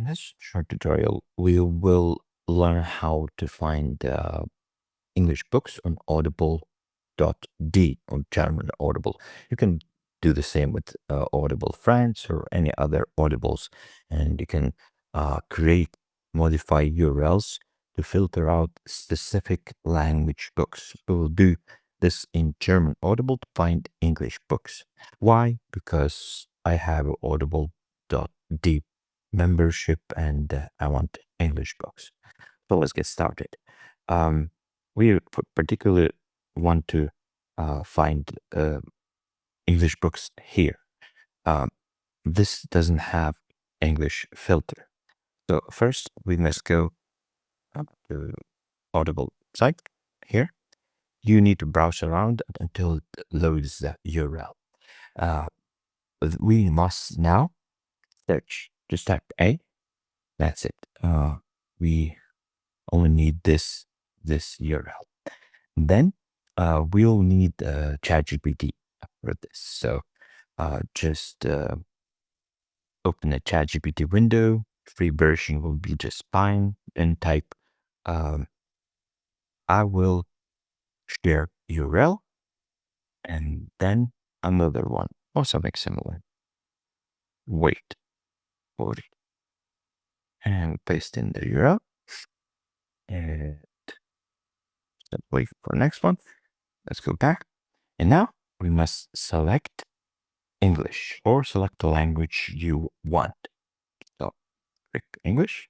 In this short tutorial, we will learn how to find English books on Audible.d or German Audible. You can do the same with Audible France or any other Audibles, and you can modify URLs to filter out specific language books. We will do this in German Audible to find English books. Why? Because I have Audible.d membership and I want English books. So let's get started. We particularly want to find English books here. This doesn't have English filter. So first we must go up to Audible site here. You need to browse around until it loads the URL. We must now search. Just type A. That's it. We only need this URL. Then we'll need ChatGPT for this. So just open a ChatGPT window. Free version will be just fine. And type I will share URL and then another one or something similar. Wait for it and paste in the URL and wait for the next one. Let's go back. And now we must select English or select the language you want. So click English.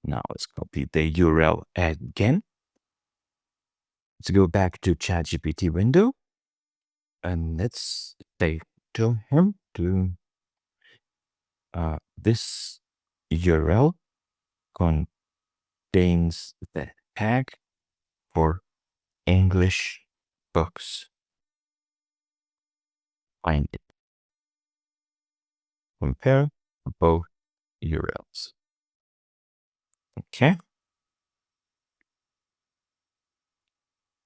Now let's copy the URL again. Let's go back to ChatGPT window and let's say to him to this URL contains the tag for English books. Find it. Compare both URLs. Okay.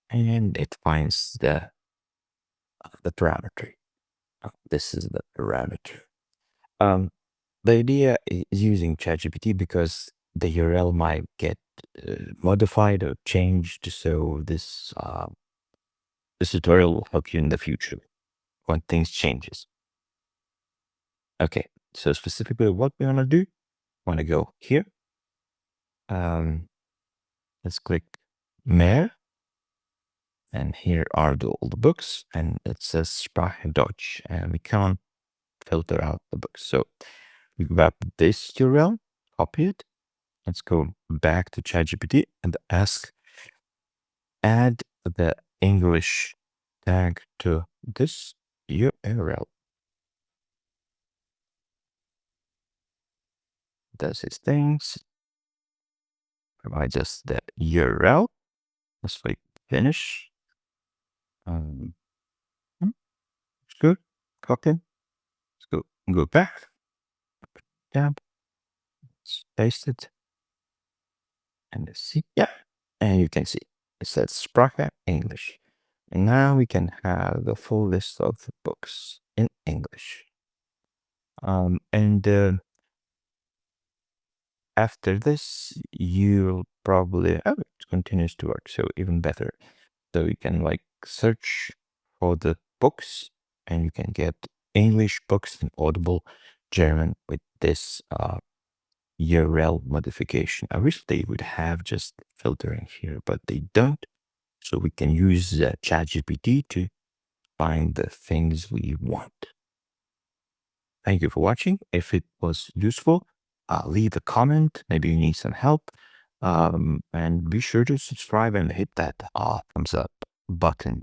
And it finds the parameter. This is the parameter. The idea is using ChatGPT because the URL might get modified or changed. So this tutorial will help you in the future when things changes. Okay, so specifically what we want to do, want to go here. Let's click Mehr. And here are all the books, and it says Sprache Deutsch, and we can't filter out the books. So we grab this URL, copy it. Let's go back to ChatGPT and add the English tag to this URL. Does its things. Provide just the URL. Let's click finish. It's good. Copy. Let's go back. Tab. Let's paste it. And let's see. Yeah. And you can see it says Sprache English. And now we can have the full list of the books in English. After this, you'll probably it continues to work, so even better. So you can like search for the books, and you can get English books in Audible German with this URL modification. I wish they would have just filtering here, but they don't. So we can use ChatGPT to find the things we want. Thank you for watching. If it was useful, leave a comment. Maybe you need some help. And be sure to subscribe and hit that thumbs up button.